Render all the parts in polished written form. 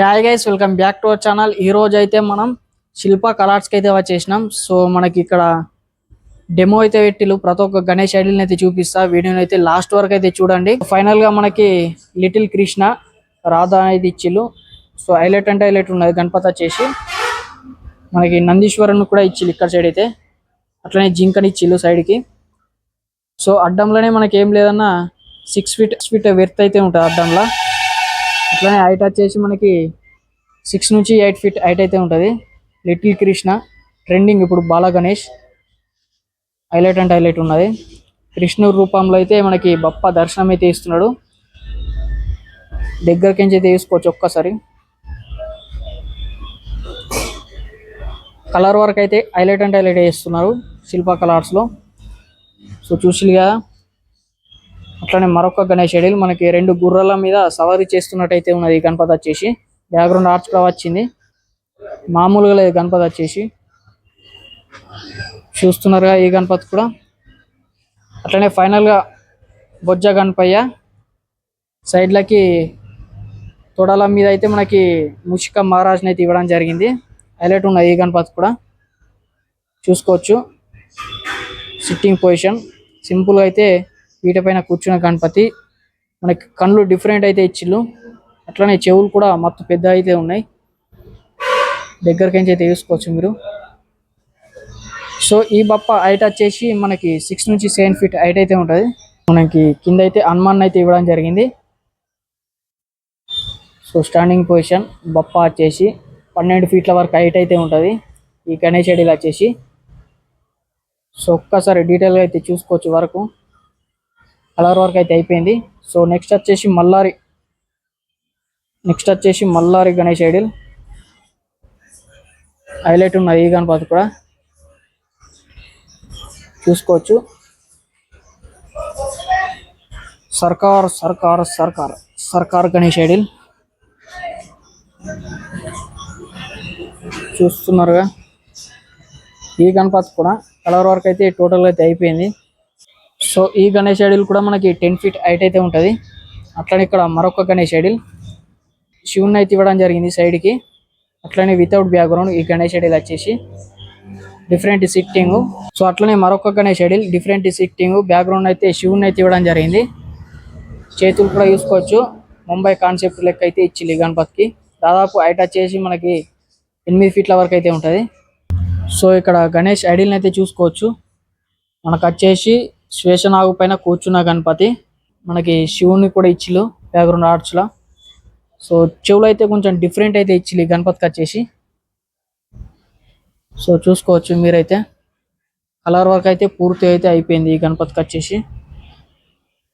Hi guys, welcome back to our channel. ఈ రోజు అయితే మనం శిల్ప కలర్స్కి అయితే వచ్చేసినాం. సో మనకి ఇక్కడ డెమో అయితే పెట్టిలు. ప్రతి ఒక్క గణేష్ ఐడిల్ని అయితే చూపిస్తా. వీడియోని అయితే లాస్ట్ వరకు అయితే చూడండి. ఫైనల్ గా మనకి లిటిల్ కృష్ణ రాధా అనేది ఇచ్చిళ్ళు. సో హైలైట్ అంటే హైలైట్ ఉన్నది. గణపతి వచ్చేసి మనకి నందీశ్వరుని కూడా ఇచ్చిళ్ళు ఇక్కడ సైడ్ అయితే. అట్లనే జింకని ఇచ్చిళ్ళు సైడ్ కి. సో అడ్డంలోనే మనకి ఏం లేదన్నా 6 ఫీట్ వెర్త్ అయితే ఉంటుంది అడ్డంలో. అట్లనే హైట్ వచ్చేసి మనకి 6 నుంచి 8 ఫీట్ హైట్ అయితే ఉంటుంది. లిటిల్ కృష్ణ ట్రెండింగ్ ఇప్పుడు బాల గణేష్ హైలైట్ అంటే హైలైట్ ఉన్నది. కృష్ణుడి రూపంలో అయితే మనకి బప్ప దర్శనం అయితే ఇస్తున్నాడు. దగ్గరికి నుంచి అయితే తీసుకోవచ్చు ఒక్కసారి. కలర్ వర్క్ అయితే హైలైట్ అంటే హైలైట్ చేస్తున్నారు శిల్ప కలర్స్లో. సో చూసిలు కదా. అట్లనే మరొక గణేష్ ఐడిల్ మనకి 2 గుర్రాల మీద సవారీ చేస్తున్నట్టయితే ఉన్నది. గణపతి వచ్చేసి బ్యాక్గ్రౌండ్ ఆర్చ్ కూడా వచ్చింది. మామూలుగా లేదు గణపతి వచ్చేసి. చూస్తున్నారుగా ఈ గణపతి కూడా. అట్లనే ఫైనల్గా బొజ్జ గణపయ్య సైడ్లకి తొడల మీద అయితే మనకి ముషిక మహారాజ్ని అయితే ఇవ్వడం జరిగింది. హైలైట్ ఉన్నది ఈ గణపతి కూడా. చూసుకోవచ్చు సిట్టింగ్ పొజిషన్. సింపుల్గా అయితే వీటిపైన కూర్చున్న గణపతి. మనకి కళ్ళు డిఫరెంట్ అయితే ఇచ్చిళ్ళు. అట్లనే చెవులు కూడా మొత్తం పెద్ద అయితే ఉన్నాయి. దగ్గరికి అయితే తీసుకోవచ్చు మీరు. సో ఈ బప్ప హైట్ వచ్చేసి మనకి 6 నుంచి 7 ఫీట్ హైట్ అయితే ఉంటుంది. మనకి కింద అయితే హనుమాన్ అయితే ఇవ్వడం జరిగింది. సో స్టాండింగ్ పొజిషన్ బప్ప వచ్చేసి 12 ఫీట్ల వరకు హైట్ అయితే ఉంటుంది ఈ గణేష్ ఐడిల్ వచ్చేసి. సో ఒక్కసారి డీటెయిల్గా అయితే చూసుకోవచ్చు వరకు. కలర్ వర్క్ అయితే అయిపోయింది. సో నెక్స్ట్ వచ్చేసి మల్లారి గణేష్ ఐడిల్ హైలైట్ ఉన్నది ఈ గణపతి కూడా. చూసుకోవచ్చు. సర్కార్ గణేష్ ఐడిల్ చూస్తున్నారుగా. ఈ గణపతి కూడా కలర్ వర్క్ అయితే టోటల్గా అయితే అయిపోయింది. సో ఈ గణేష్ ఐడిల్ కూడా మనకి 10 ఫీట్ హైట్ అయితే ఉంటుంది. అట్లనే ఇక్కడ మరొక గణేష్ ఐడిల్ శివుని అయితే ఇవ్వడం జరిగింది సైడ్కి. అట్లనే వితౌట్ బ్యాక్గ్రౌండ్ ఈ గణేష్ ఐడిల్ వచ్చేసి డిఫరెంట్ సిట్టింగ్. సో అట్లనే మరొక Ganesh idol different sitting. Background అయితే శివుని అయితే ఇవ్వడం జరిగింది. చేతులు కూడా చూసుకోవచ్చు. ముంబై కాన్సెప్ట్ లెక్క అయితే ఇచ్చింది ఈ గణపతికి. దాదాపు హైట్ వచ్చేసి మనకి 8 ఫీట్ల వరకు అయితే ఉంటుంది. సో ఇక్కడ గణేష్ ఐడిల్ని అయితే చూసుకోవచ్చు. మనకు వచ్చేసి శ్వేషనాగు పైన కూర్చున్న గణపతి. మనకి శివుని కూడా ఇచ్చిలు బ్యాక్గ్రౌండ్ ఆర్చ్లో. సో చెవులు అయితే కొంచెం డిఫరెంట్ అయితే ఇచ్చిలు ఈ గణపతికి వచ్చేసి. సో చూసుకోవచ్చు మీరైతే. కలర్ వర్క్ అయితే పూర్తి అయితే అయిపోయింది ఈ గణపతికి వచ్చేసి.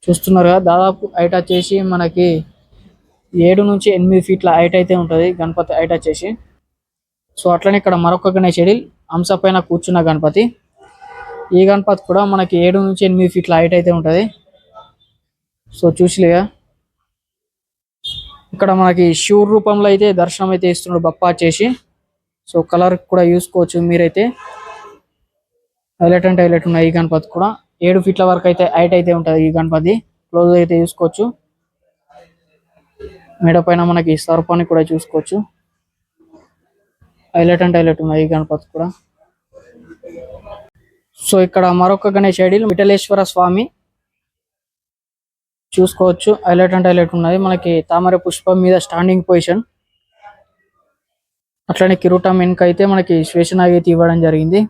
చూస్తున్నారు కదా. దాదాపు హైట్ వచ్చేసి మనకి 7 నుంచి 8 ఫీట్ల హైట్ అయితే ఉంటుంది గణపతి హైట్ వచ్చేసి. సో అట్లనే ఇక్కడ మరొక గణేష్ ఐడిల్ హంస పైన కూర్చున్న గణపతి. ఈ గణపతి కూడా మనకి 7 నుంచి 8 ఫీట్ల హైట్ అయితే ఉంటుంది. సో చూసిలేగా. ఇక్కడ మనకి శివుడి రూపంలో అయితే దర్శనం అయితే ఇస్తున్నాడు బప్ప వచ్చేసి. సో కలర్ కూడా చూసుకోవచ్చు మీరైతే. హైలైట్ అంటే హైలైట్ ఉన్నాయి ఈ గణపతి కూడా. 7 ఫీట్ల వరకు అయితే హైట్ అయితే ఉంటుంది ఈ గణపతి. క్లోజ్ అయితే చూసుకోవచ్చు. మెడ పైన మనకి సర్పాన్ని కూడా చూసుకోవచ్చు. హైలైట్ అంటే హైలైట్ ఉన్నాయి ఈ గణపతి కూడా. సో ఇక్కడ మరొక గణేష్ ఐడిల్ విఠలేశ్వర స్వామి చూసుకోవచ్చు. హైలైట్ అంటే హైలైట్ ఉన్నది. మనకి తామర పుష్పం మీద స్టాండింగ్ పొజిషన్. అట్లనే కిరీటం వెనుక అయితే మనకి శ్వేషనాగ్ అయితే ఇవ్వడం జరిగింది.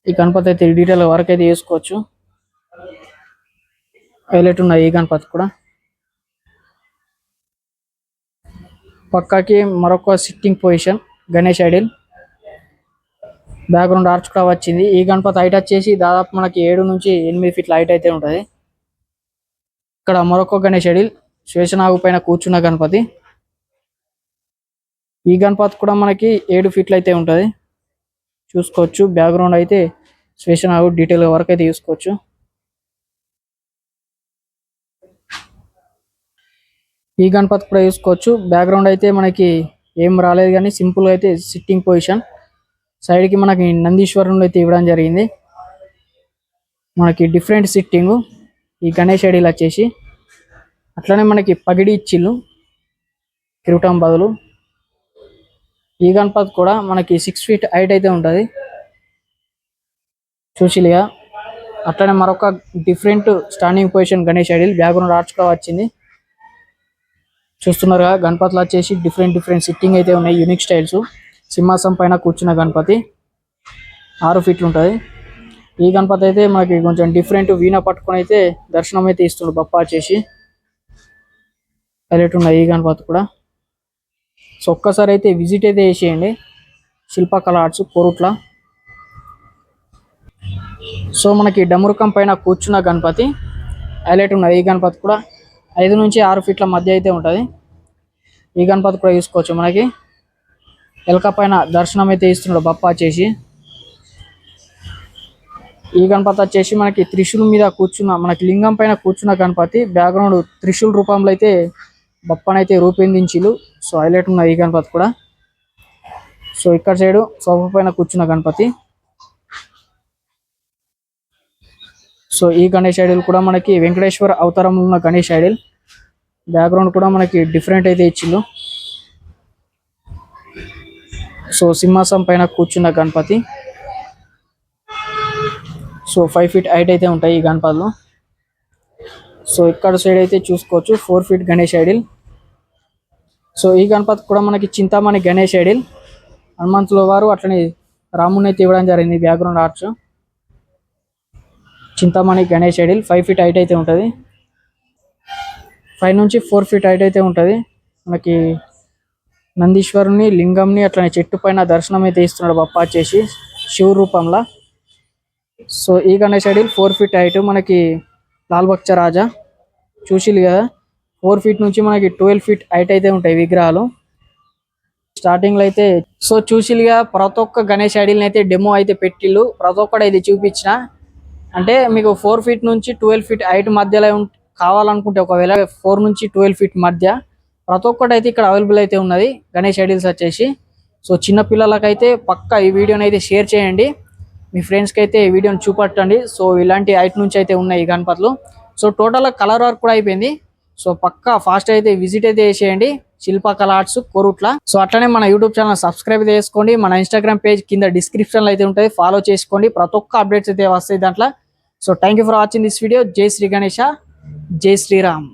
ఈ గణపతి అయితే డీటెయిల్ వర్క్ అయితే చేసుకోవచ్చు. హైలైట్ ఉన్నది ఈ గణపతి కూడా. పక్కకి మరొక sitting position Ganesh idol. Background arch కూడా వచ్చింది. ఈ గణపతి హైట్ వచ్చేసి దాదాపు మనకి 7 నుంచి 8 ఫీట్ల హైట్ అయితే ఉంటుంది. ఇక్కడ మరొక గణేష్ ఐడిల్ శ్వేషనాగు పైన కూర్చున్న గణపతి. ఈ గణపతి కూడా మనకి 7 ఫీట్లు అయితే ఉంటుంది. చూసుకోవచ్చు. బ్యాక్గ్రౌండ్ అయితే శ్వేషనాగు డీటెయిల్ వర్క్ అయితే చూసుకోవచ్చు. ఈ గణపతి కూడా చూసుకోవచ్చు. బ్యాక్గ్రౌండ్ అయితే మనకి ఏం రాలేదు కానీ సింపుల్గా అయితే సిట్టింగ్ పొజిషన్. సైడ్కి మనకి నందీశ్వరుని అయితే ఇవ్వడం జరిగింది. మనకి డిఫరెంట్ సిట్టింగ్ ఈ గణేష్ ఐడిల్ వచ్చేసి. అట్లనే మనకి పగిడి ఇచ్చిళ్ళు. కిరీటం బదులు. ఈ గణపతి కూడా మనకి 6 ఫీట్ హైట్ అయితే ఉంటుంది చూసిలిగా. అట్లనే మరొక different standing position Ganesh idol background arch కూడా వచ్చింది చూస్తున్నారుగా. గణపతిలో వచ్చేసి డిఫరెంట్ సిట్టింగ్ అయితే ఉన్నాయి, యూనిక్ స్టైల్స్. సింహాసనం పైన కూర్చున్న గణపతి 6 ఫీట్లు ఉంటుంది. ఈ గణపతి అయితే మనకి కొంచెం డిఫరెంట్ వీణ పట్టుకొని అయితే దర్శనం అయితే ఇస్తుండు బప్పా వచ్చేసి. హైలైట్ ఉన్నాయి ఈ గణపతి కూడా. సో ఒక్కసారి అయితే విజిట్ అయితే చేసేయండి శిల్పకళ ఆర్ట్స్ కోరుట్ల. సో మనకి డమురుకం పైన కూర్చున్న గణపతి హైలైట్ ఉన్నది. ఈ గణపతి కూడా 5 నుంచి 6 ఫీట్ల మధ్య అయితే ఉంటుంది. ఈ గణపతి కూడా చూసుకోవచ్చు. మనకి ఎలక పైన దర్శనం అయితే ఇస్తున్నాడు బప్పా వచ్చేసి. ఈ గణపతి వచ్చేసి మనకి త్రిశూల్ మీద కూర్చున్న, మనకి లింగం పైన కూర్చున్న గణపతి. బ్యాక్గ్రౌండ్ త్రిశూల్ రూపంలో అయితే బప్పనైతే రూపొందించిలు. సో హైలైట్ ఉన్న ఈ గణపతి కూడా. సో ఇక్కడ సైడు సోఫా పైన కూర్చున్న గణపతి. సో ఈ గణేష్ ఐడిల్ కూడా మనకి వెంకటేశ్వర అవతారంలో ఉన్న గణేష్ ఐడిల్. బ్యాక్గ్రౌండ్ కూడా మనకి డిఫరెంట్ అయితే ఇచ్చిళ్ళు. సో సింహాసనం పైన కూర్చున్న గణపతి. సో 5 ఫీట్ హైట్ అయితే ఉంటాయి ఈ గణపతిలో. సో ఇక్కడ సైడ్ అయితే చూసుకోవచ్చు 4 ఫీట్ గణేష్ ఐడిల్. సో ఈ గణపతి కూడా మనకి చింతామణి గణేష్ ఐడిల్. హనుమంతుల వారు అట్లనే రాముని అయితే ఇవ్వడం జరిగింది background arch. Chintamani Ganesh idol 5 feet height అయితే ఉంటుంది. 5 నుంచి 4 ఫీట్ హైట్ అయితే ఉంటుంది. మనకి నందీశ్వరుని లింగంని అట్లనే చెట్టు పైన దర్శనం అయితే ఇస్తున్నాడు బప్పా వచ్చేసి శివ రూపంలో. సో ఈ గణేష్ ఐడిల్ 4 ఫీట్ హైట్. మనకి లాల్ బక్ష రాజా చూసిలు కదా. 4 ఫీట్ నుంచి మనకి 12 ఫీట్ హైట్ అయితే ఉంటాయి విగ్రహాలు స్టార్టింగ్ లో అయితే. సో చూసిలుగా ప్రతి ఒక్క గణేష్ ఐడిల్ని అయితే డెమో అయితే పెట్టిళ్ళు. ప్రతి ఒక్కటి అయితే చూపించిన. అంటే మీకు 4 ఫీట్ నుంచి 12 ఫీట్ హైట్ మధ్యలో కావాలనుకుంటే, ఒకవేళ 4 నుంచి 12 ఫీట్ మధ్య ప్రతి ఒక్కటి అయితే ఇక్కడ అవైలబుల్ అయితే ఉన్నది గణేష్ ఐడిల్స్ వచ్చేసి. సో చిన్న పిల్లలకైతే పక్కా ఈ వీడియోని అయితే షేర్ చేయండి, మీ ఫ్రెండ్స్కి అయితే ఈ వీడియోని చూపట్టండి. సో ఇలాంటి హైట్ నుంచి అయితే ఉన్నాయి ఈ గణపతులు. సో టోటల్ కలర్ వర్క్ కూడా అయిపోయింది. సో పక్కా ఫాస్ట్ అయితే విజిట్ అయితే చేసేయండి శిల్పకళ ఆర్ట్స్ కోరుట్ల. సో అట్లనే మన యూట్యూబ్ ఛానల్ సబ్స్క్రైబ్ చేసుకోండి. మన ఇన్స్టాగ్రామ్ పేజ్ కింద డిస్క్రిప్షన్లో అయితే ఉంటుంది, ఫాలో చేసుకోండి. ప్రతి ఒక్క అప్డేట్స్ అయితే వస్తాయి దాంట్లో. So thank you for watching this video. జై శ్రీ గణేష, జై శ్రీరామ్.